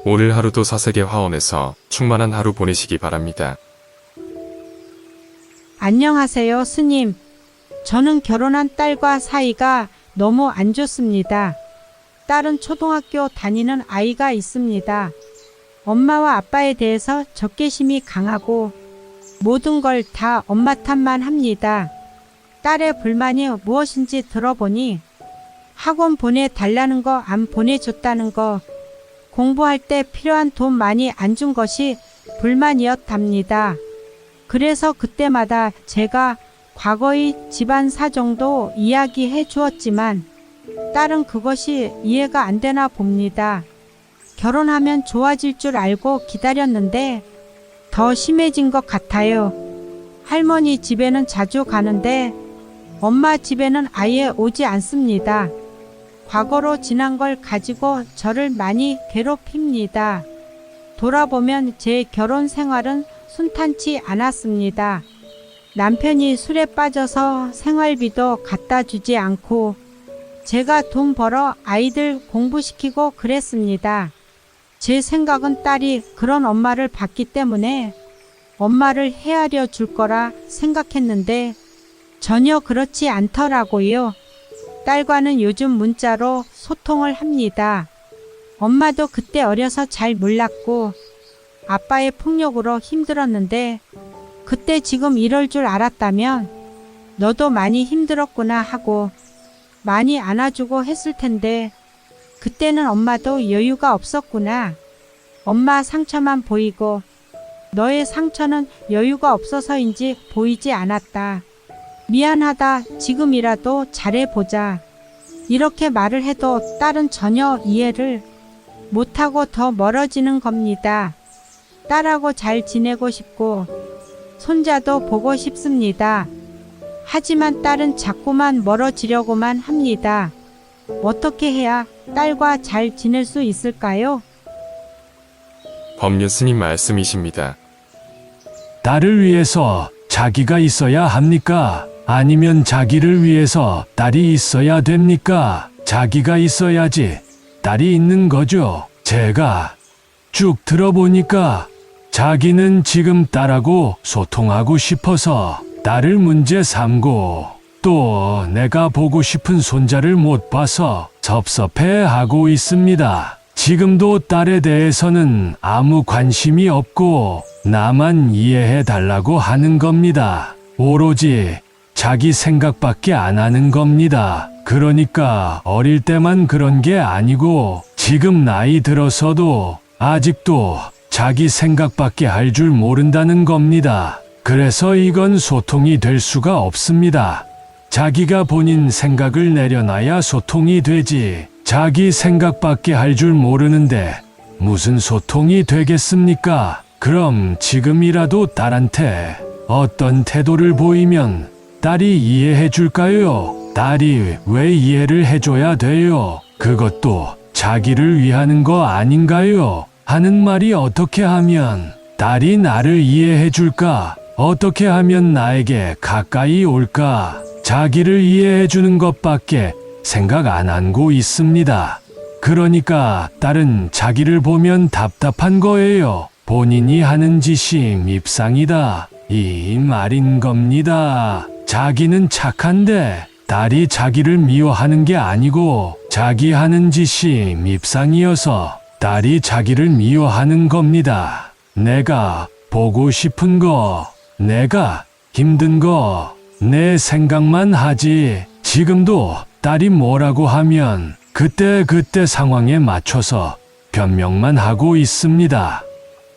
오늘 하루도 사색의 화원에서 충만한 하루 보내시기 바랍니다. 안녕하세요, 스님. 저는 결혼한 딸과 사이가 너무 안 좋습니다. 딸은 초등학교 다니는 아이가 있습니다. 엄마와 아빠에 대해서 적개심이 강하고 모든 걸 다 엄마 탓만 합니다. 딸의 불만이 무엇인지 들어보니 학원 보내달라는 거 안 보내줬다는 거, 공부할 때 필요한 돈 많이 안 준 것이 불만이었답니다. 그래서 그때마다 제가 과거의 집안 사정도 이야기해 주었지만 딸은 그것이 이해가 안 되나 봅니다. 결혼하면 좋아질 줄 알고 기다렸는데 더 심해진 것 같아요. 할머니 집에는 자주 가는데 엄마 집에는 아예 오지 않습니다. 과거로 지난 걸 가지고 저를 많이 괴롭힙니다. 돌아보면 제 결혼 생활은 순탄치 않았습니다. 남편이 술에 빠져서 생활비도 갖다 주지 않고 제가 돈 벌어 아이들 공부시키고 그랬습니다. 제 생각은 딸이 그런 엄마를 봤기 때문에 엄마를 헤아려 줄 거라 생각했는데 전혀 그렇지 않더라고요. 딸과는 요즘 문자로 소통을 합니다. 엄마도 그때 어려서 잘 몰랐고 아빠의 폭력으로 힘들었는데 그때 지금 이럴 줄 알았다면 너도 많이 힘들었구나 하고 많이 안아주고 했을 텐데 그때는 엄마도 여유가 없었구나. 엄마 상처만 보이고 너의 상처는 여유가 없어서인지 보이지 않았다. 미안하다. 지금이라도 잘해보자. 이렇게 말을 해도 딸은 전혀 이해를 못하고 더 멀어지는 겁니다. 딸하고 잘 지내고 싶고 손자도 보고 싶습니다. 하지만 딸은 자꾸만 멀어지려고만 합니다. 어떻게 해야 딸과 잘 지낼 수 있을까요? 법륜 스님 말씀이십니다. 딸을 위해서 자기가 있어야 합니까? 아니면 자기를 위해서 딸이 있어야 됩니까? 자기가 있어야지 딸이 있는 거죠. 제가 쭉 들어보니까 자기는 지금 딸하고 소통하고 싶어서 딸을 문제 삼고 또 내가 보고 싶은 손자를 못 봐서 섭섭해하고 있습니다. 지금도 딸에 대해서는 아무 관심이 없고 나만 이해해 달라고 하는 겁니다. 오로지 자기 생각밖에 안 하는 겁니다. 그러니까 어릴 때만 그런 게 아니고 지금 나이 들어서도 아직도 자기 생각밖에 할 줄 모른다는 겁니다. 그래서 이건 소통이 될 수가 없습니다. 자기가 본인 생각을 내려놔야 소통이 되지. 자기 생각밖에 할 줄 모르는데 무슨 소통이 되겠습니까? 그럼 지금이라도 딸한테 어떤 태도를 보이면 딸이 이해해 줄까요? 딸이 왜 이해를 해줘야 돼요? 그것도 자기를 위하는 거 아닌가요? 하는 말이 어떻게 하면 딸이 나를 이해해 줄까? 어떻게 하면 나에게 가까이 올까? 자기를 이해해 주는 것밖에 생각 안 하고 있습니다. 그러니까 딸은 자기를 보면 답답한 거예요. 본인이 하는 짓이 밉상이다. 이 말인 겁니다. 자기는 착한데 딸이 자기를 미워하는 게 아니고 자기 하는 짓이 밉상이어서 딸이 자기를 미워하는 겁니다. 내가 보고 싶은 거, 내가 힘든 거, 내 생각만 하지. 지금도 딸이 뭐라고 하면 그때 상황에 맞춰서 변명만 하고 있습니다.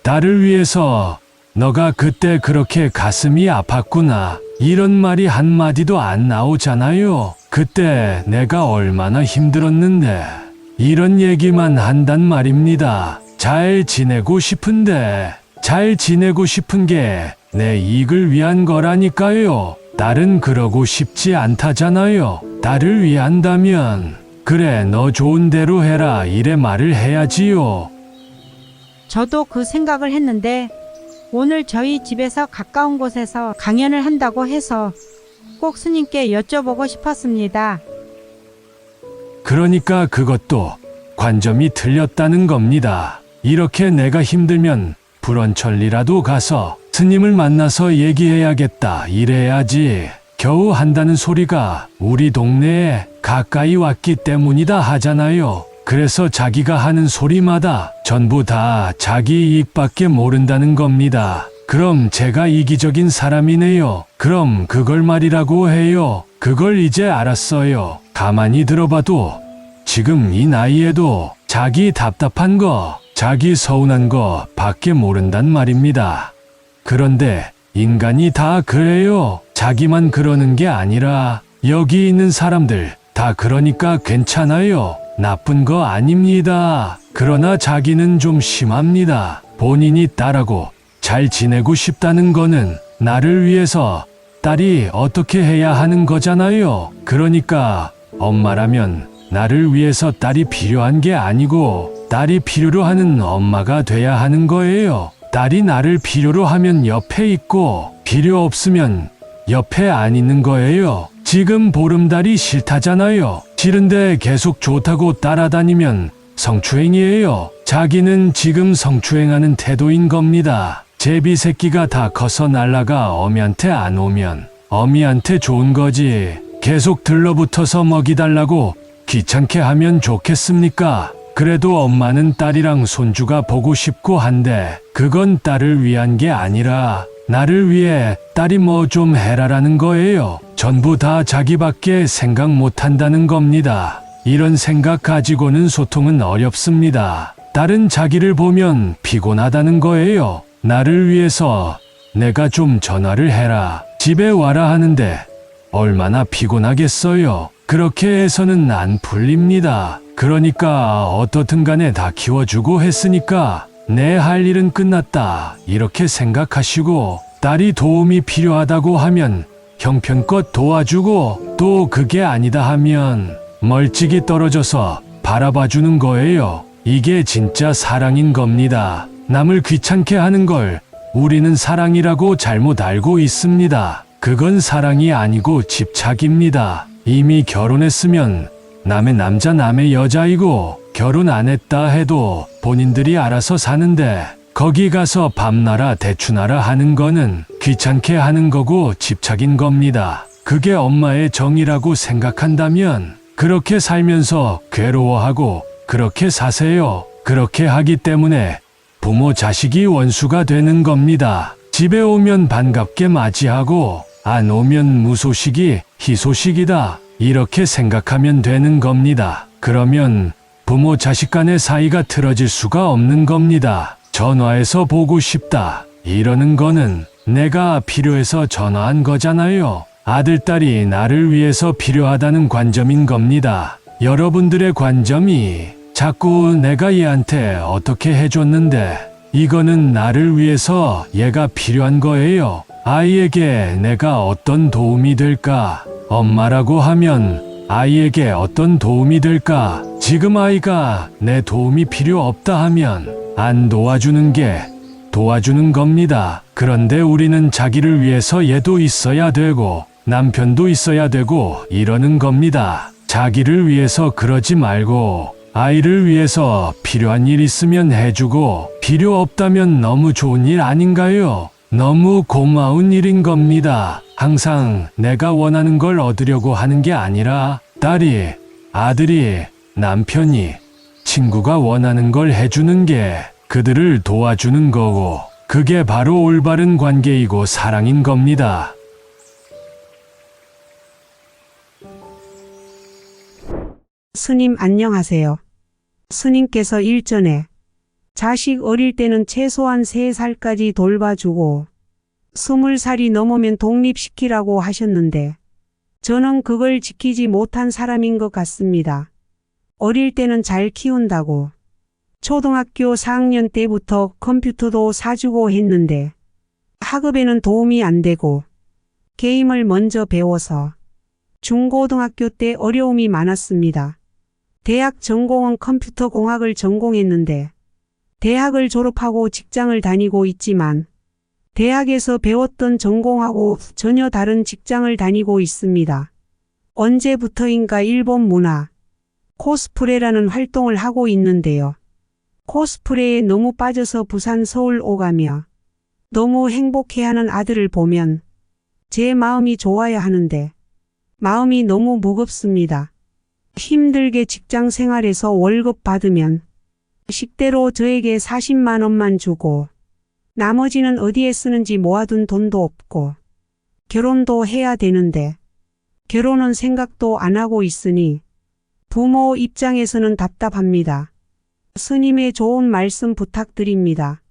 딸을 위해서 너가 그때 그렇게 가슴이 아팠구나. 이런 말이 한마디도 안 나오잖아요. 그때 내가 얼마나 힘들었는데. 이런 얘기만 한단 말입니다. 잘 지내고 싶은데, 잘 지내고 싶은 게 내 이익을 위한 거라니까요. 딸은 그러고 싶지 않다잖아요. 딸을 위한다면, 그래, 너 좋은 대로 해라. 이래 말을 해야지요. 저도 그 생각을 했는데 오늘 저희 집에서 가까운 곳에서 강연을 한다고 해서 꼭 스님께 여쭤보고 싶었습니다. 그러니까 그것도 관점이 틀렸다는 겁니다. 이렇게 내가 힘들면 불원천리라도 가서 스님을 만나서 얘기해야겠다 이래야지. 겨우 한다는 소리가 우리 동네에 가까이 왔기 때문이다 하잖아요. 그래서 자기가 하는 소리마다 전부 다 자기 이익밖에 모른다는 겁니다. 그럼 제가 이기적인 사람이네요. 그럼 그걸 말이라고 해요. 그걸 이제 알았어요. 가만히 들어봐도 지금 이 나이에도 자기 답답한 거, 자기 서운한 거 밖에 모른단 말입니다. 그런데 인간이 다 그래요. 자기만 그러는 게 아니라 여기 있는 사람들 다 그러니까 괜찮아요. 나쁜 거 아닙니다. 그러나 자기는 좀 심합니다. 본인이 딸하고 잘 지내고 싶다는 거는 나를 위해서 딸이 어떻게 해야 하는 거잖아요. 그러니까 엄마라면 나를 위해서 딸이 필요한 게 아니고 딸이 필요로 하는 엄마가 돼야 하는 거예요. 딸이 나를 필요로 하면 옆에 있고 필요 없으면 옆에 안 있는 거예요. 지금 보름달이 싫다잖아요. 싫은데 계속 좋다고 따라다니면 성추행이에요. 자기는 지금 성추행하는 태도인 겁니다. 제비 새끼가 다 커서 날라가 어미한테 안 오면 어미한테 좋은 거지. 계속 들러붙어서 먹이달라고 귀찮게 하면 좋겠습니까? 그래도 엄마는 딸이랑 손주가 보고 싶고 한데 그건 딸을 위한 게 아니라 나를 위해 딸이 뭐 좀 해라라는 거예요. 전부 다 자기밖에 생각 못 한다는 겁니다. 이런 생각 가지고는 소통은 어렵습니다. 딸은 자기를 보면 피곤하다는 거예요. 나를 위해서 내가 좀 전화를 해라, 집에 와라 하는데 얼마나 피곤하겠어요. 그렇게 해서는 안 풀립니다. 그러니까 어떻든 간에 다 키워주고 했으니까 내 할 일은 끝났다 이렇게 생각하시고 딸이 도움이 필요하다고 하면 형편껏 도와주고 또 그게 아니다 하면 멀찍이 떨어져서 바라봐주는 거예요. 이게 진짜 사랑인 겁니다. 남을 귀찮게 하는 걸 우리는 사랑이라고 잘못 알고 있습니다. 그건 사랑이 아니고 집착입니다. 이미 결혼했으면 남의 남자 남의 여자이고 결혼 안 했다 해도 본인들이 알아서 사는데 거기 가서 밤나라 대추나라 하는 거는 귀찮게 하는 거고 집착인 겁니다. 그게 엄마의 정이라고 생각한다면 그렇게 살면서 괴로워하고 그렇게 사세요. 그렇게 하기 때문에 부모 자식이 원수가 되는 겁니다. 집에 오면 반갑게 맞이하고 안 오면 무소식이 희소식이다 이렇게 생각하면 되는 겁니다. 그러면 부모 자식 간의 사이가 틀어질 수가 없는 겁니다. 전화해서 보고 싶다 이러는 거는 내가 필요해서 전화한 거잖아요. 아들, 딸이 나를 위해서 필요하다는 관점인 겁니다. 여러분들의 관점이 자꾸 내가 얘한테 어떻게 해줬는데 이거는 나를 위해서 얘가 필요한 거예요. 아이에게 내가 어떤 도움이 될까? 엄마라고 하면 아이에게 어떤 도움이 될까? 지금 아이가 내 도움이 필요 없다 하면 안 도와주는 게 도와주는 겁니다. 그런데 우리는 자기를 위해서 얘도 있어야 되고 남편도 있어야 되고 이러는 겁니다. 자기를 위해서 그러지 말고 아이를 위해서 필요한 일 있으면 해주고 필요 없다면 너무 좋은 일 아닌가요? 너무 고마운 일인 겁니다. 항상 내가 원하는 걸 얻으려고 하는 게 아니라 딸이, 아들이, 남편이, 친구가 원하는 걸 해주는 게 그들을 도와주는 거고 그게 바로 올바른 관계이고 사랑인 겁니다. 스님 안녕하세요. 스님께서 일전에 자식 어릴 때는 최소한 3살까지 돌봐주고 20살이 넘으면 독립시키라고 하셨는데 저는 그걸 지키지 못한 사람인 것 같습니다. 어릴 때는 잘 키운다고 초등학교 4학년 때부터 컴퓨터도 사주고 했는데 학업에는 도움이 안 되고 게임을 먼저 배워서 중고등학교 때 어려움이 많았습니다. 대학 전공은 컴퓨터 공학을 전공했는데 대학을 졸업하고 직장을 다니고 있지만 대학에서 배웠던 전공하고 전혀 다른 직장을 다니고 있습니다. 언제부터인가 일본 문화, 코스프레라는 활동을 하고 있는데요. 코스프레에 너무 빠져서 부산 서울 오가며 너무 행복해하는 아들을 보면 제 마음이 좋아야 하는데 마음이 너무 무겁습니다. 힘들게 직장 생활에서 월급 받으면 식대로 저에게 40만 원만 주고 나머지는 어디에 쓰는지 모아둔 돈도 없고 결혼도 해야 되는데 결혼은 생각도 안 하고 있으니 부모 입장에서는 답답합니다. 스님의 좋은 말씀 부탁드립니다.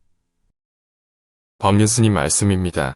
법륜 스님 말씀입니다.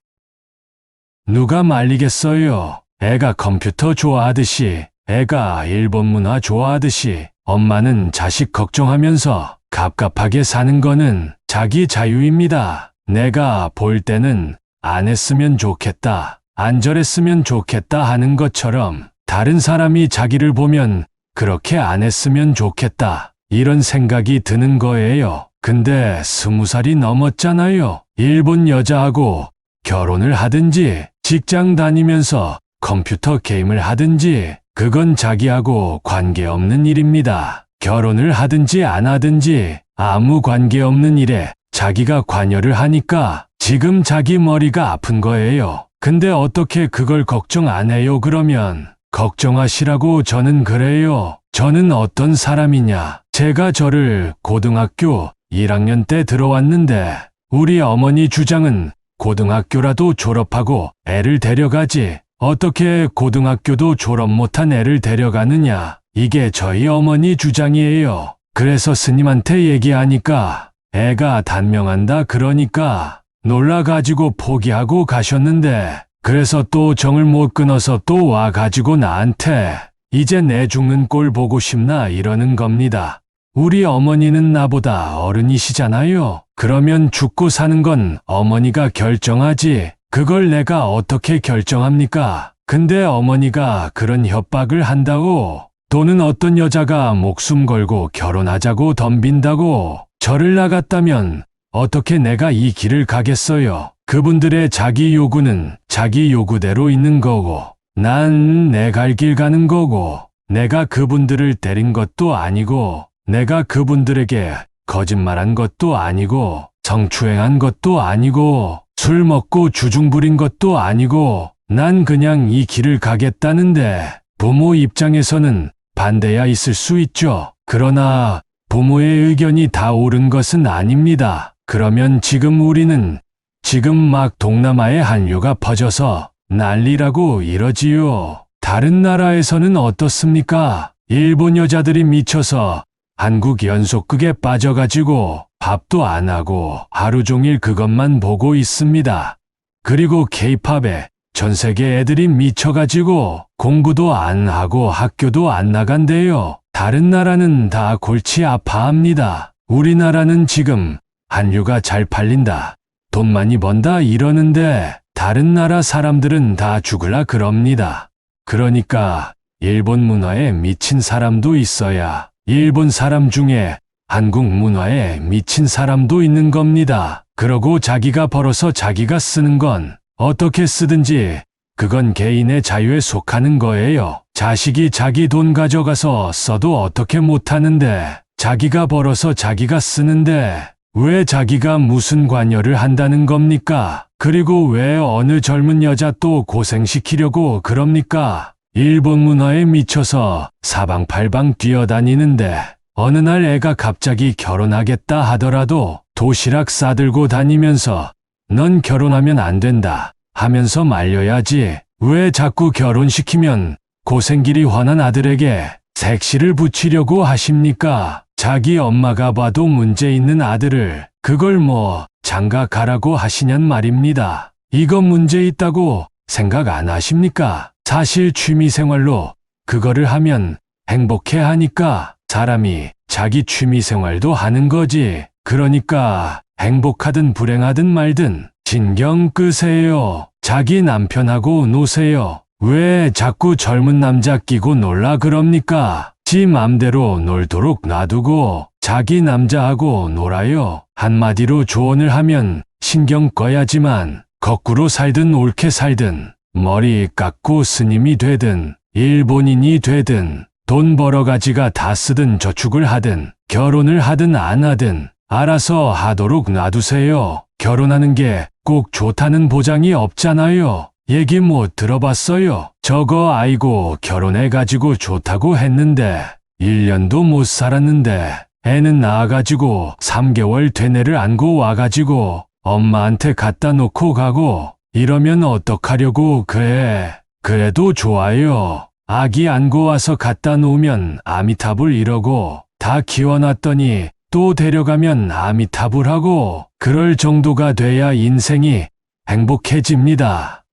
누가 말리겠어요. 애가 컴퓨터 좋아하듯이, 애가 일본 문화 좋아하듯이 엄마는 자식 걱정하면서 갑갑하게 사는 거는 자기 자유입니다. 내가 볼 때는 안 했으면 좋겠다, 안 저랬으면 좋겠다 하는 것처럼 다른 사람이 자기를 보면 그렇게 안 했으면 좋겠다, 이런 생각이 드는 거예요. 근데 20살이 넘었잖아요. 일본 여자하고 결혼을 하든지 직장 다니면서 컴퓨터 게임을 하든지 그건 자기하고 관계없는 일입니다. 결혼을 하든지 안 하든지 아무 관계없는 일에 자기가 관여를 하니까 지금 자기 머리가 아픈 거예요. 근데 어떻게 그걸 걱정 안 해요? 그러면 걱정하시라고. 저는 그래요. 저는 어떤 사람이냐. 제가 저를 고등학교 1학년 때 들어왔는데 우리 어머니 주장은 고등학교라도 졸업하고 애를 데려가지 어떻게 고등학교도 졸업 못한 애를 데려가느냐. 이게 저희 어머니 주장이에요. 그래서 스님한테 얘기하니까 애가 단명한다 그러니까 놀라가지고 포기하고 가셨는데 그래서 또 정을 못 끊어서 또 와가지고 나한테 이제 내 죽는 꼴 보고 싶나 이러는 겁니다. 우리 어머니는 나보다 어른이시잖아요. 그러면 죽고 사는 건 어머니가 결정하지 그걸 내가 어떻게 결정합니까? 근데 어머니가 그런 협박을 한다고, 또는 어떤 여자가 목숨 걸고 결혼하자고 덤빈다고 절을 나갔다면 어떻게 내가 이 길을 가겠어요? 그분들의 자기 요구는 자기 요구대로 있는 거고 난 내 갈 길 가는 거고 내가 그분들을 때린 것도 아니고 내가 그분들에게 거짓말한 것도 아니고 성추행한 것도 아니고 술 먹고 주중 부린 것도 아니고 난 그냥 이 길을 가겠다는데 부모 입장에서는 반대야 있을 수 있죠. 그러나 부모의 의견이 다 옳은 것은 아닙니다. 그러면 지금 우리는 지금 막 동남아에 한류가 퍼져서 난리라고 이러지요. 다른 나라에서는 어떻습니까? 일본 여자들이 미쳐서 한국 연속극에 빠져가지고 밥도 안 하고 하루 종일 그것만 보고 있습니다. 그리고 케이팝에 전 세계 애들이 미쳐가지고 공부도 안 하고 학교도 안 나간대요. 다른 나라는 다 골치 아파합니다. 우리나라는 지금 한류가 잘 팔린다, 돈 많이 번다 이러는데 다른 나라 사람들은 다 죽을라 그럽니다. 그러니까 일본 문화에 미친 사람도 있어야 일본 사람 중에 한국 문화에 미친 사람도 있는 겁니다. 그러고 자기가 벌어서 자기가 쓰는 건 어떻게 쓰든지 그건 개인의 자유에 속하는 거예요. 자식이 자기 돈 가져가서 써도 어떻게 못하는데 자기가 벌어서 자기가 쓰는데 왜 자기가 무슨 관여를 한다는 겁니까? 그리고 왜 어느 젊은 여자 또 고생시키려고 그럽니까? 일본 문화에 미쳐서 사방팔방 뛰어다니는데 어느 날 애가 갑자기 결혼하겠다 하더라도 도시락 싸들고 다니면서 넌 결혼하면 안 된다 하면서 말려야지 왜 자꾸 결혼시키면 고생길이 훤한 아들에게 색시를 붙이려고 하십니까? 자기 엄마가 봐도 문제 있는 아들을 그걸 뭐 장가 가라고 하시냔 말입니다. 이거 문제 있다고 생각 안 하십니까? 사실 취미생활로 그거를 하면 행복해 하니까 사람이 자기 취미생활도 하는 거지. 그러니까 행복하든 불행하든 말든 신경 끄세요. 자기 남편하고 노세요. 왜 자꾸 젊은 남자 끼고 놀라 그럽니까? 지 맘대로 놀도록 놔두고 자기 남자하고 놀아요. 한마디로 조언을 하면 신경 꺼야지만 거꾸로 살든 옳게 살든 머리 깎고 스님이 되든 일본인이 되든 돈 벌어가지가 다 쓰든 저축을 하든 결혼을 하든 안 하든 알아서 하도록 놔두세요. 결혼하는 게 꼭 좋다는 보장이 없잖아요. 얘기 못 들어봤어요. 저거 아이고 결혼해가지고 좋다고 했는데 1년도 못 살았는데 애는 낳아가지고 3개월 된 애를 안고 와가지고 엄마한테 갖다 놓고 가고 이러면 어떡하려고 그 애도 좋아요. 아기 안고 와서 갖다 놓으면 아미타불 이러고 다 키워놨더니 또 데려가면 아미타불 하고 그럴 정도가 돼야 인생이 행복해집니다.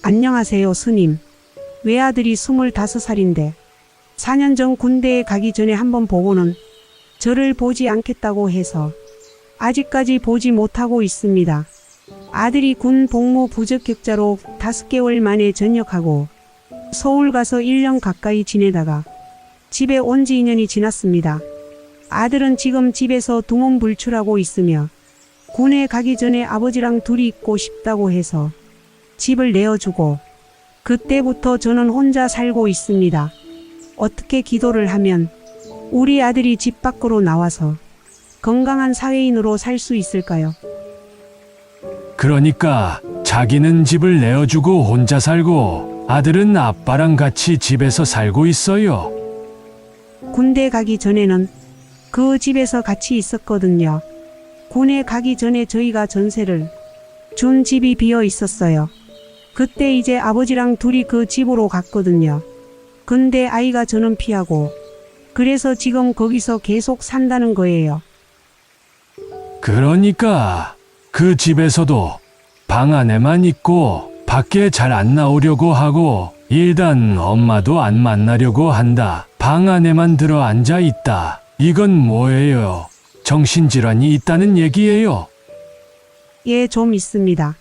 안녕하세요, 스님. 외아들이 25살인데 4년 전 군대에 가기 전에 한번 보고는 저를 보지 않겠다고 해서 아직까지 보지 못하고 있습니다. 아들이 군 복무 부적격자로 5개월 만에 전역하고 서울 가서 1년 가까이 지내다가 집에 온 지 2년이 지났습니다. 아들은 지금 집에서 두문불출하고 있으며 군에 가기 전에 아버지랑 둘이 있고 싶다고 해서 집을 내어주고 그때부터 저는 혼자 살고 있습니다. 어떻게 기도를 하면 우리 아들이 집 밖으로 나와서 건강한 사회인으로 살 수 있을까요? 그러니까 자기는 집을 내어주고 혼자 살고 아들은 아빠랑 같이 집에서 살고 있어요. 군대 가기 전에는 그 집에서 같이 있었거든요. 군에 가기 전에 저희가 전세를 준 집이 비어 있었어요. 그때 이제 아버지랑 둘이 그 집으로 갔거든요. 근데 아이가 저는 피하고 그래서 지금 거기서 계속 산다는 거예요. 그러니까 그 집에서도 방 안에만 있고 밖에 잘 안 나오려고 하고 일단 엄마도 안 만나려고 한다. 방 안에만 들어 앉아 있다. 이건 뭐예요? 정신질환이 있다는 얘기예요. 예, 좀 있습니다.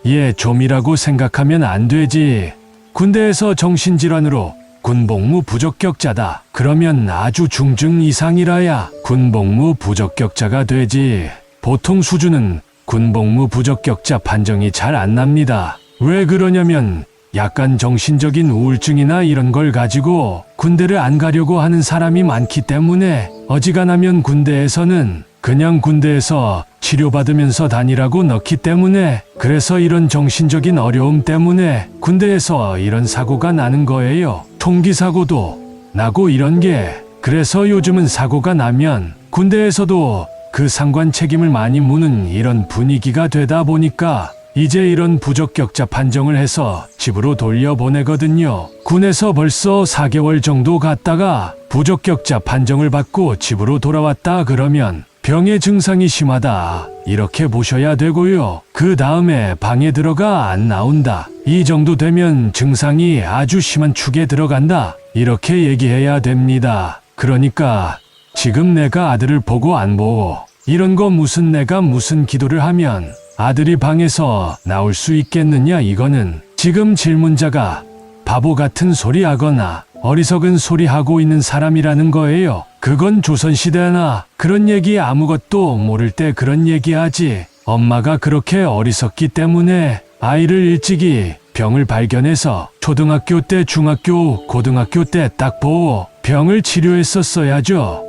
예, 좀이라고 생각하면 안 되지. 군대에서 정신질환으로 군복무 부적격자다. 그러면 아주 중증 이상이라야 군복무 부적격자가 되지. 보통 수준은 군복무 부적격자 판정이 잘 안 납니다. 왜 그러냐면 약간 정신적인 우울증이나 이런 걸 가지고 군대를 안 가려고 하는 사람이 많기 때문에 어지간하면 군대에서는 그냥 군대에서 치료받으면서 다니라고 넣기 때문에 그래서 이런 정신적인 어려움 때문에 군대에서 이런 사고가 나는 거예요. 통기사고도 나고 이런 게 그래서 요즘은 사고가 나면 군대에서도 그 상관 책임을 많이 묻는 이런 분위기가 되다 보니까 이제 이런 부적격자 판정을 해서 집으로 돌려보내거든요. 군에서 벌써 4개월 정도 갔다가 부적격자 판정을 받고 집으로 돌아왔다 그러면 병의 증상이 심하다 이렇게 보셔야 되고요. 그 다음에 방에 들어가 안 나온다. 이 정도 되면 증상이 아주 심한 축에 들어간다. 이렇게 얘기해야 됩니다. 그러니까 지금 내가 아들을 보고 안 보고 이런 거 무슨 내가 무슨 기도를 하면 아들이 방에서 나올 수 있겠느냐. 이거는 지금 질문자가 바보 같은 소리 하거나 어리석은 소리 하고 있는 사람이라는 거예요. 그건 조선시대나 그런 얘기 아무것도 모를 때 그런 얘기하지. 엄마가 그렇게 어리석기 때문에 아이를 일찍이 병을 발견해서 초등학교 때 중학교 고등학교 때 딱 보고 병을 치료했었어야죠.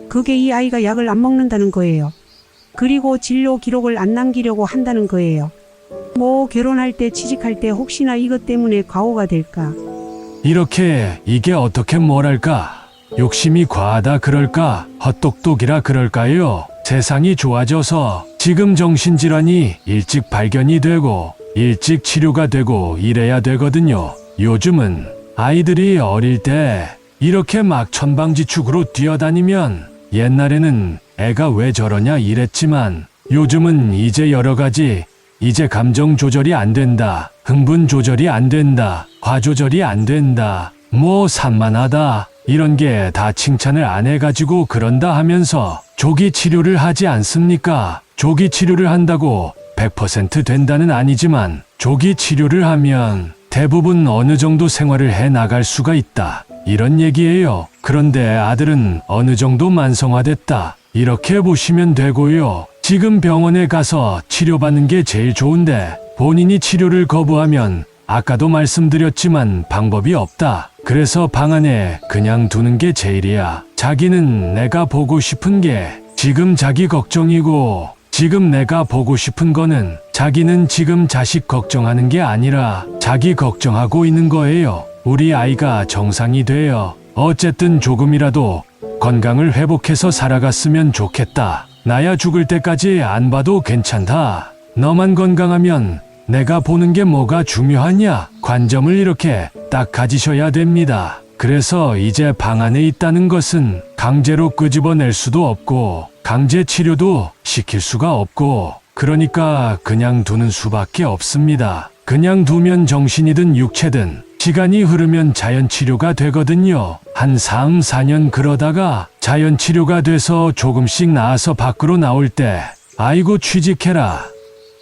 그게 이 아이가 약을 안 먹는다는 거예요. 그리고 진료 기록을 안 남기려고 한다는 거예요. 뭐 결혼할 때 취직할 때 혹시나 이것 때문에 과오가 될까. 이렇게 이게 어떻게 뭐랄까 욕심이 과하다 그럴까 헛똑똑이라 그럴까요. 세상이 좋아져서 지금 정신질환이 일찍 발견이 되고 일찍 치료가 되고 이래야 되거든요. 요즘은 아이들이 어릴 때 이렇게 막 천방지축으로 뛰어다니면 옛날에는 애가 왜 저러냐 이랬지만 요즘은 이제 여러 가지 이제 감정 조절이 안 된다. 흥분 조절이 안 된다. 화 조절이 안 된다. 뭐 산만하다. 이런 게 다 칭찬을 안 해가지고 그런다 하면서 조기 치료를 하지 않습니까? 조기 치료를 한다고 100% 된다는 아니지만 조기 치료를 하면 대부분 어느 정도 생활을 해 나갈 수가 있다. 이런 얘기예요. 그런데 아들은 어느 정도 만성화됐다. 이렇게 보시면 되고요. 지금 병원에 가서 치료받는 게 제일 좋은데 본인이 치료를 거부하면 아까도 말씀드렸지만 방법이 없다. 그래서 방 안에 그냥 두는 게 제일이야. 자기는 내가 보고 싶은 게 지금 자기 걱정이고, 지금 내가 보고 싶은 거는 자기는 지금 자식 걱정하는 게 아니라 자기 걱정하고 있는 거예요. 우리 아이가 정상이 되어 어쨌든 조금이라도 건강을 회복해서 살아갔으면 좋겠다. 나야 죽을 때까지 안 봐도 괜찮다. 너만 건강하면 내가 보는 게 뭐가 중요하냐? 관점을 이렇게 딱 가지셔야 됩니다. 그래서 이제 방 안에 있다는 것은 강제로 끄집어낼 수도 없고 강제 치료도 시킬 수가 없고, 그러니까 그냥 두는 수밖에 없습니다. 그냥 두면 정신이든 육체든 시간이 흐르면 자연치료가 되거든요. 한 3, 4년 그러다가 자연치료가 돼서 조금씩 나아서 밖으로 나올 때 아이고 취직해라,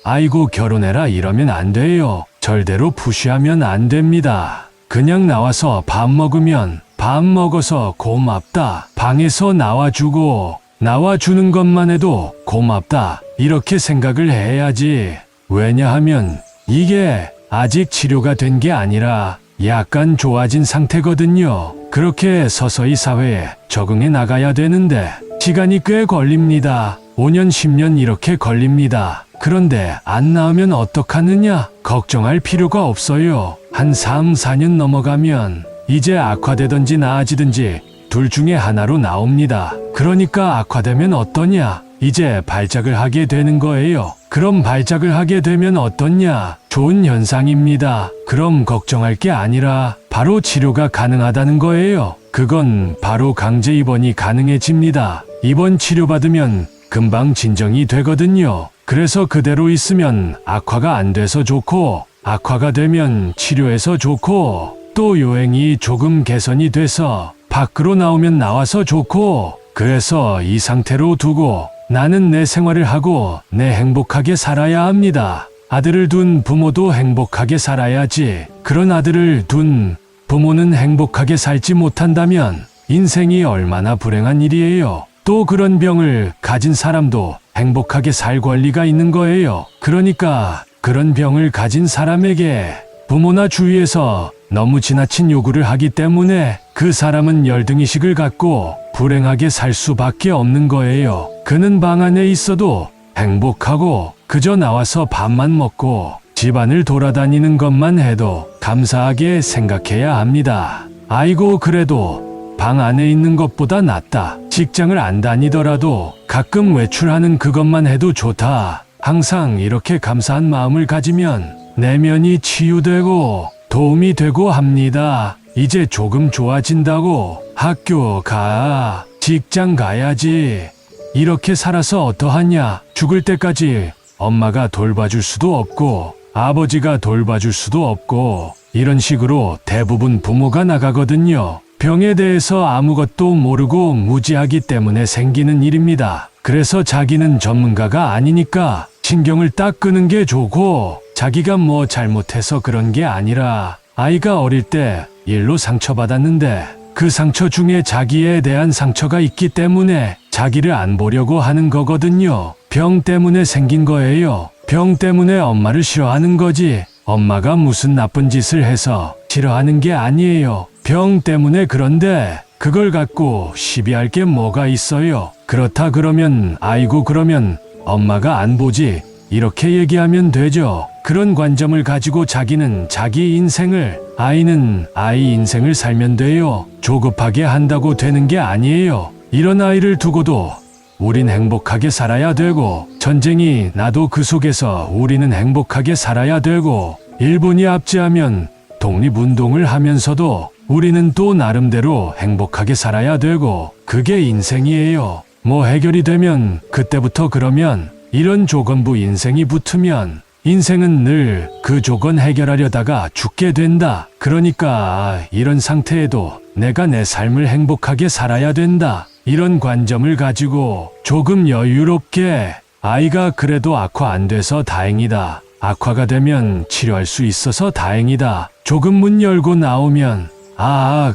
아이고 결혼해라 이러면 안 돼요. 절대로 푸시하면 안 됩니다. 그냥 나와서 밥 먹으면 밥 먹어서 고맙다, 방에서 나와주고 나와주는 것만 해도 고맙다, 이렇게 생각을 해야지. 왜냐하면 이게 아직 치료가 된 게 아니라 약간 좋아진 상태거든요. 그렇게 서서히 사회에 적응해 나가야 되는데 시간이 꽤 걸립니다. 5년, 10년 이렇게 걸립니다. 그런데 안 나으면 어떡하느냐? 걱정할 필요가 없어요. 한 3, 4년 넘어가면 이제 악화되든지 나아지든지 둘 중에 하나로 나옵니다. 그러니까 악화되면 어떠냐? 이제 발작을 하게 되는 거예요. 그럼 발작을 하게 되면 어떠냐? 좋은 현상입니다. 그럼 걱정할 게 아니라 바로 치료가 가능하다는 거예요. 그건 바로 강제 입원이 가능해집니다. 입원 치료받으면 금방 진정이 되거든요. 그래서 그대로 있으면 악화가 안 돼서 좋고, 악화가 되면 치료해서 좋고, 또 요행이 조금 개선이 돼서 밖으로 나오면 나와서 좋고, 그래서 이 상태로 두고 나는 내 생활을 하고 내 행복하게 살아야 합니다. 아들을 둔 부모도 행복하게 살아야지. 그런 아들을 둔 부모는 행복하게 살지 못한다면 인생이 얼마나 불행한 일이에요. 또 그런 병을 가진 사람도 행복하게 살 권리가 있는 거예요. 그러니까 그런 병을 가진 사람에게 부모나 주위에서 너무 지나친 요구를 하기 때문에 그 사람은 열등의식을 갖고 불행하게 살 수밖에 없는 거예요. 그는 방 안에 있어도 행복하고 그저 나와서 밥만 먹고 집안을 돌아다니는 것만 해도 감사하게 생각해야 합니다. 아이고 그래도 방 안에 있는 것보다 낫다. 직장을 안 다니더라도 가끔 외출하는 그것만 해도 좋다. 항상 이렇게 감사한 마음을 가지면 내면이 치유되고 도움이 되고 합니다. 이제 조금 좋아진다고 학교 가, 직장 가야지. 이렇게 살아서 어떠하냐? 죽을 때까지 엄마가 돌봐줄 수도 없고 아버지가 돌봐줄 수도 없고 이런 식으로 대부분 부모가 나가거든요. 병에 대해서 아무것도 모르고 무지하기 때문에 생기는 일입니다. 그래서 자기는 전문가가 아니니까 신경을 딱 끄는 게 좋고, 자기가 뭐 잘못해서 그런 게 아니라 아이가 어릴 때 일로 상처받았는데 그 상처 중에 자기에 대한 상처가 있기 때문에 자기를 안 보려고 하는 거거든요. 병 때문에 생긴 거예요. 병 때문에 엄마를 싫어하는 거지 엄마가 무슨 나쁜 짓을 해서 싫어하는 게 아니에요. 병 때문에. 그런데 그걸 갖고 시비할 게 뭐가 있어요? 그렇다 그러면 아이고 그러면 엄마가 안 보지 이렇게 얘기하면 되죠. 그런 관점을 가지고 자기는 자기 인생을, 아이는 아이 인생을 살면 돼요. 조급하게 한다고 되는 게 아니에요. 이런 아이를 두고도 우린 행복하게 살아야 되고, 전쟁이 나도 그 속에서 우리는 행복하게 살아야 되고, 일본이 압제하면 독립운동을 하면서도 우리는 또 나름대로 행복하게 살아야 되고, 그게 인생이에요. 뭐 해결이 되면 그때부터 그러면 이런 조건부 인생이 붙으면 인생은 늘 그 조건 해결하려다가 죽게 된다. 그러니까 이런 상태에도 내가 내 삶을 행복하게 살아야 된다. 이런 관점을 가지고 조금 여유롭게, 아이가 그래도 악화 안 돼서 다행이다. 악화가 되면 치료할 수 있어서 다행이다. 조금 문 열고 나오면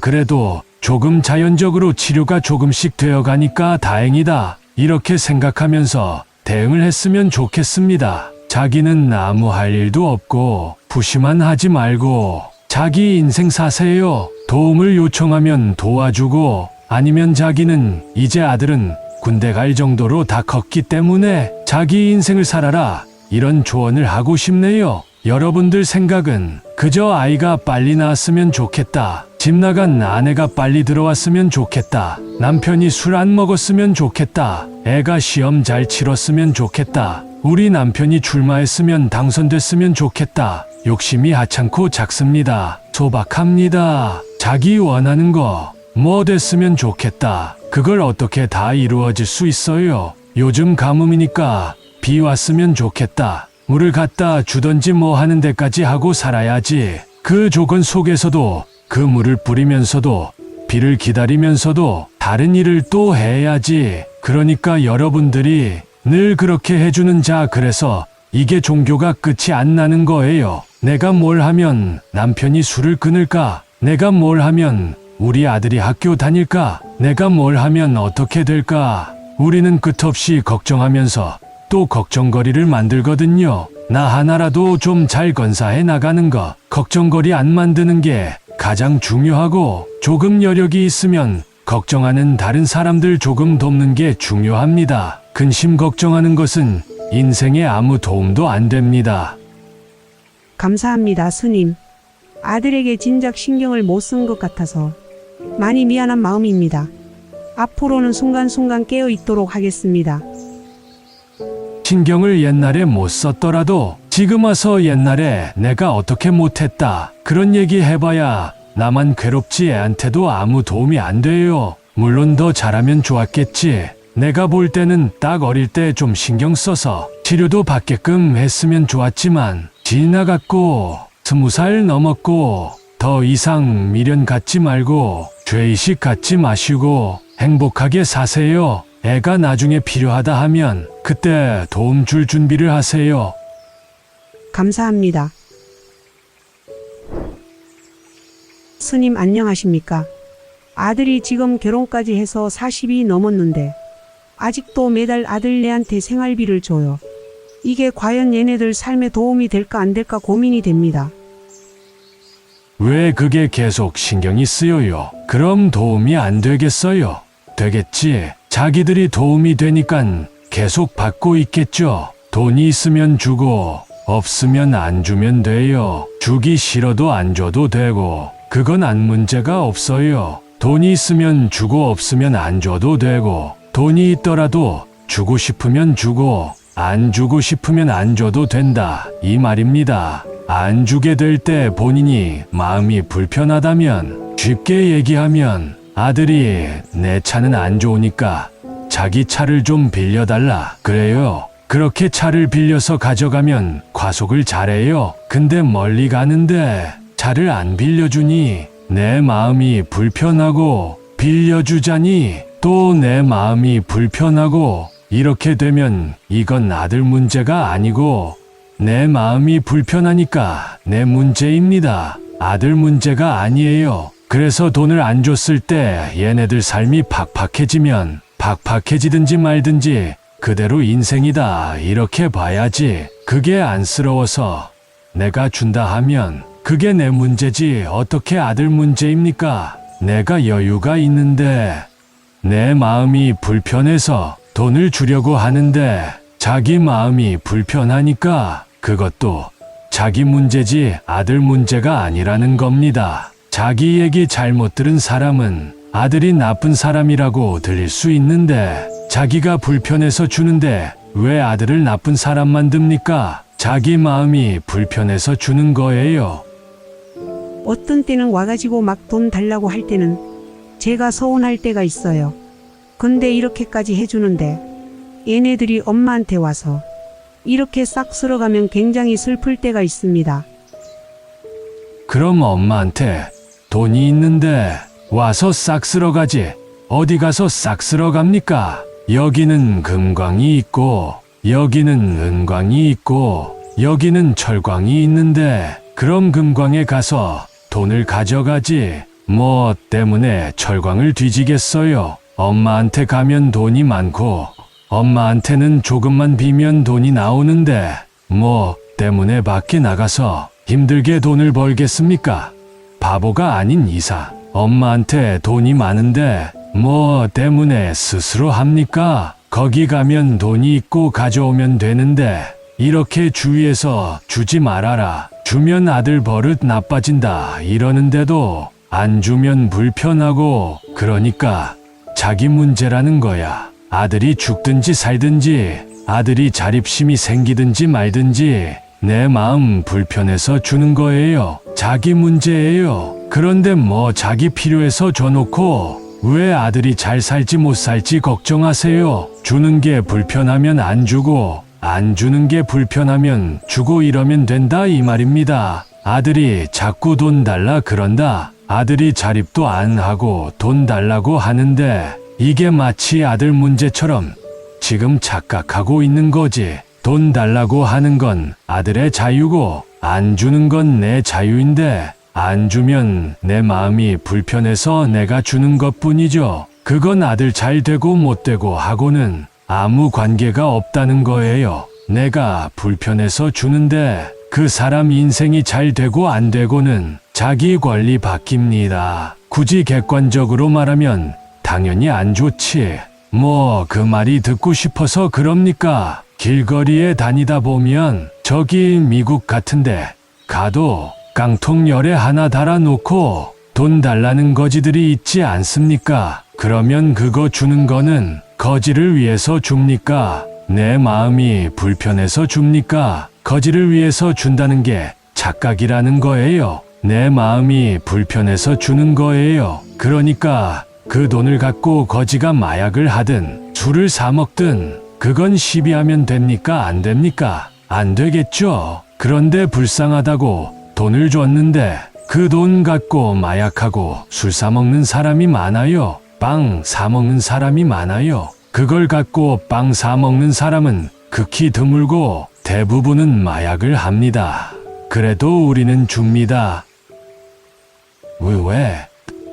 그래도 조금 자연적으로 치료가 조금씩 되어가니까 다행이다. 이렇게 생각하면서 대응을 했으면 좋겠습니다. 자기는 아무 할 일도 없고 푸시만 하지 말고 자기 인생 사세요. 도움을 요청하면 도와주고 아니면 자기는 이제 아들은 군대 갈 정도로 다 컸기 때문에 자기 인생을 살아라. 이런 조언을 하고 싶네요. 여러분들 생각은 그저 아이가 빨리 낳았으면 좋겠다. 집 나간 아내가 빨리 들어왔으면 좋겠다. 남편이 술 안 먹었으면 좋겠다. 애가 시험 잘 치렀으면 좋겠다. 우리 남편이 출마했으면 당선됐으면 좋겠다. 욕심이 하찮고 작습니다. 소박합니다. 자기 원하는 거 뭐 됐으면 좋겠다. 그걸 어떻게 다 이루어질 수 있어요? 요즘 가뭄이니까 비 왔으면 좋겠다. 물을 갖다 주던지 뭐 하는 데까지 하고 살아야지. 그 조건 속에서도 그 물을 뿌리면서도 비를 기다리면서도 다른 일을 또 해야지. 그러니까 여러분들이 늘 그렇게 해주는 자, 그래서 이게 종교가 끝이 안 나는 거예요. 내가 뭘 하면 남편이 술을 끊을까? 내가 뭘 하면 우리 아들이 학교 다닐까? 내가 뭘 하면 어떻게 될까? 우리는 끝없이 걱정하면서 또 걱정거리를 만들거든요. 나 하나라도 좀 잘 건사해 나가는 거, 걱정거리 안 만드는 게 가장 중요하고, 조금 여력이 있으면 걱정하는 다른 사람들 조금 돕는 게 중요합니다. 근심 걱정하는 것은 인생에 아무 도움도 안 됩니다. 감사합니다, 스님. 아들에게 진작 신경을 못 쓴 것 같아서 많이 미안한 마음입니다. 앞으로는 순간순간 깨어 있도록 하겠습니다. 신경을 옛날에 못 썼더라도 지금 와서 옛날에 내가 어떻게 못했다 그런 얘기 해봐야 나만 괴롭지 애한테도 아무 도움이 안 돼요. 물론 더 잘하면 좋았겠지. 내가 볼 때는 딱 어릴 때 좀 신경 써서 치료도 받게끔 했으면 좋았지만 지나갔고 20살 넘었고 더 이상 미련 갖지 말고 죄의식 갖지 마시고 행복하게 사세요. 애가 나중에 필요하다 하면 그때 도움 줄 준비를 하세요. 감사합니다. 스님 안녕하십니까? 아들이 지금 결혼까지 해서 40이 넘었는데 아직도 매달 아들네한테 생활비를 줘요. 이게 과연 얘네들 삶에 도움이 될까 안 될까 고민이 됩니다. 왜 그게 계속 신경이 쓰여요? 그럼 도움이 안 되겠어요? 되겠지. 자기들이 도움이 되니깐 계속 받고 있겠죠. 돈이 있으면 주고 없으면 안 주면 돼요. 주기 싫어도 안 줘도 되고 그건 안 문제가 없어요. 돈이 있으면 주고 없으면 안 줘도 되고 돈이 있더라도 주고 싶으면 주고 안 주고 싶으면 안 줘도 된다 이 말입니다. 안 주게 될 때 본인이 마음이 불편하다면 쉽게 얘기하면 아들이 내 차는 안 좋으니까 자기 차를 좀 빌려달라 그래요. 그렇게 차를 빌려서 가져가면 과속을 잘해요. 근데 멀리 가는데 차를 안 빌려주니 내 마음이 불편하고 빌려주자니 또 내 마음이 불편하고 이렇게 되면 이건 아들 문제가 아니고 내 마음이 불편하니까 내 문제입니다. 아들 문제가 아니에요. 그래서 돈을 안 줬을 때 얘네들 삶이 팍팍해지면 팍팍해지든지 말든지 그대로 인생이다 이렇게 봐야지. 그게 안쓰러워서 내가 준다 하면 그게 내 문제지 어떻게 아들 문제입니까? 내가 여유가 있는데 내 마음이 불편해서 돈을 주려고 하는데 자기 마음이 불편하니까 그것도 자기 문제지 아들 문제가 아니라는 겁니다. 자기 얘기 잘못 들은 사람은 아들이 나쁜 사람이라고 들릴 수 있는데 자기가 불편해서 주는데 왜 아들을 나쁜 사람 만듭니까? 자기 마음이 불편해서 주는 거예요. 어떤 때는 와가지고 막 돈 달라고 할 때는 제가 서운할 때가 있어요. 근데 이렇게까지 해주는데 얘네들이 엄마한테 와서 이렇게 싹 쓸어가면 굉장히 슬플 때가 있습니다. 그럼 엄마한테 돈이 있는데 와서 싹 쓸어가지 어디 가서 싹 쓸어갑니까? 여기는 금광이 있고 여기는 은광이 있고 여기는 철광이 있는데 그럼 금광에 가서 돈을 가져가지 뭐 때문에 철광을 뒤지겠어요? 엄마한테 가면 돈이 많고 엄마한테는 조금만 비면 돈이 나오는데 뭐 때문에 밖에 나가서 힘들게 돈을 벌겠습니까? 바보가 아닌 이상 엄마한테 돈이 많은데 뭐 때문에 스스로 합니까? 거기 가면 돈이 있고 가져오면 되는데 이렇게 주위에서 주지 말아라. 주면 아들 버릇 나빠진다 이러는데도 안 주면 불편하고 그러니까 자기 문제라는 거야. 아들이 죽든지 살든지 아들이 자립심이 생기든지 말든지 내 마음 불편해서 주는 거예요. 자기 문제예요. 그런데 뭐 자기 필요해서 줘놓고 왜 아들이 잘 살지 못 살지 걱정하세요? 주는 게 불편하면 안 주고 안 주는 게 불편하면 주고 이러면 된다 이 말입니다. 아들이 자꾸 돈 달라 그런다. 아들이 자립도 안 하고 돈 달라고 하는데 이게 마치 아들 문제처럼 지금 착각하고 있는 거지. 돈 달라고 하는 건 아들의 자유고 안 주는 건 내 자유인데 안 주면 내 마음이 불편해서 내가 주는 것뿐이죠. 그건 아들 잘 되고 못 되고 하고는 아무 관계가 없다는 거예요. 내가 불편해서 주는데 그 사람 인생이 잘 되고 안 되고는 자기 권리 바뀝니다. 굳이 객관적으로 말하면 당연히 안 좋지. 뭐 그 말이 듣고 싶어서 그럽니까? 길거리에 다니다 보면 저기 미국 같은데 가도 깡통 열에 하나 달아놓고 돈 달라는 거지들이 있지 않습니까? 그러면 그거 주는 거는 거지를 위해서 줍니까? 내 마음이 불편해서 줍니까? 거지를 위해서 준다는 게 착각이라는 거예요. 내 마음이 불편해서 주는 거예요. 그러니까 그 돈을 갖고 거지가 마약을 하든 술을 사 먹든 그건 시비하면 됩니까? 안 됩니까? 안 되겠죠. 그런데 불쌍하다고 돈을 줬는데 그 돈 갖고 마약하고 술 사 먹는 사람이 많아요. 빵 사 먹는 사람이 많아요. 그걸 갖고 빵 사 먹는 사람은 극히 드물고 대부분은 마약을 합니다. 그래도 우리는 줍니다. 왜?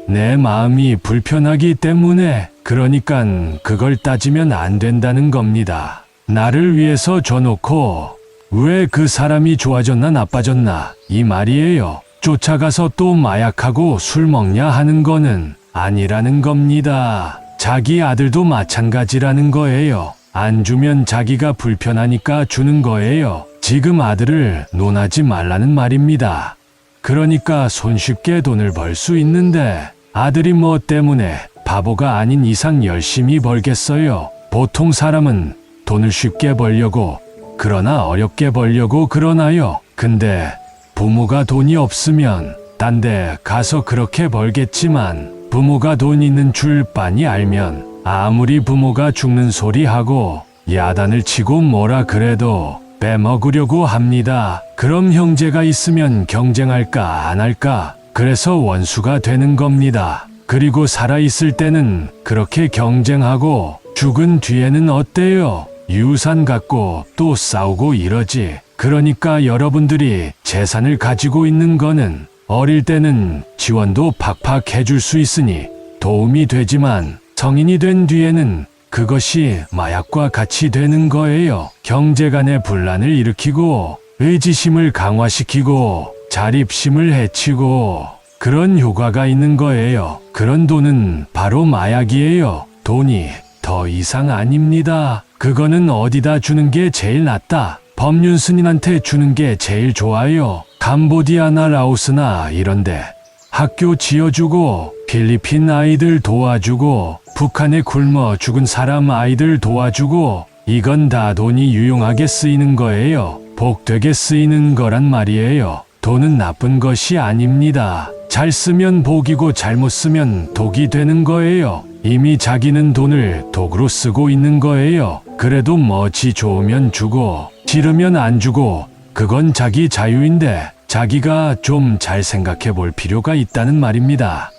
내 마음이 불편하기 때문에. 그러니깐 그걸 따지면 안 된다는 겁니다. 나를 위해서 줘놓고 왜 그 사람이 좋아졌나 나빠졌나 이 말이에요. 쫓아가서 또 마약하고 술 먹냐 하는 거는 아니라는 겁니다. 자기 아들도 마찬가지라는 거예요. 안 주면 자기가 불편하니까 주는 거예요. 지금 아들을 논하지 말라는 말입니다. 그러니까 손쉽게 돈을 벌 수 있는데 아들이 뭐 때문에 바보가 아닌 이상 열심히 벌겠어요. 보통 사람은 돈을 쉽게 벌려고 그러나 어렵게 벌려고 그러나요. 근데 부모가 돈이 없으면 딴 데 가서 그렇게 벌겠지만 부모가 돈 있는 줄 빤히 알면 아무리 부모가 죽는 소리 하고 야단을 치고 뭐라 그래도 빼먹으려고 합니다. 그럼 형제가 있으면 경쟁할까 안 할까? 그래서 원수가 되는 겁니다. 그리고 살아있을 때는 그렇게 경쟁하고 죽은 뒤에는 어때요? 유산 갖고 또 싸우고 이러지. 그러니까 여러분들이 재산을 가지고 있는 거는 어릴 때는 지원도 팍팍 해줄 수 있으니 도움이 되지만 성인이 된 뒤에는 그것이 마약과 같이 되는 거예요. 경제 간의 분란을 일으키고 의지심을 강화시키고 자립심을 해치고 그런 효과가 있는 거예요. 그런 돈은 바로 마약이에요. 돈이 더 이상 아닙니다. 그거는 어디다 주는 게 제일 낫다. 법륜스님한테 주는 게 제일 좋아요. 캄보디아나 라오스나 이런데 학교 지어주고 필리핀 아이들 도와주고 북한에 굶어 죽은 사람 아이들 도와주고 이건 다 돈이 유용하게 쓰이는 거예요. 복되게 쓰이는 거란 말이에요. 돈은 나쁜 것이 아닙니다. 잘 쓰면 복이고 잘못 쓰면 독이 되는 거예요. 이미 자기는 돈을 독으로 쓰고 있는 거예요. 그래도 뭐지 좋으면 주고 싫으면 안 주고 그건 자기 자유인데 자기가 좀 잘 생각해 볼 필요가 있다는 말입니다.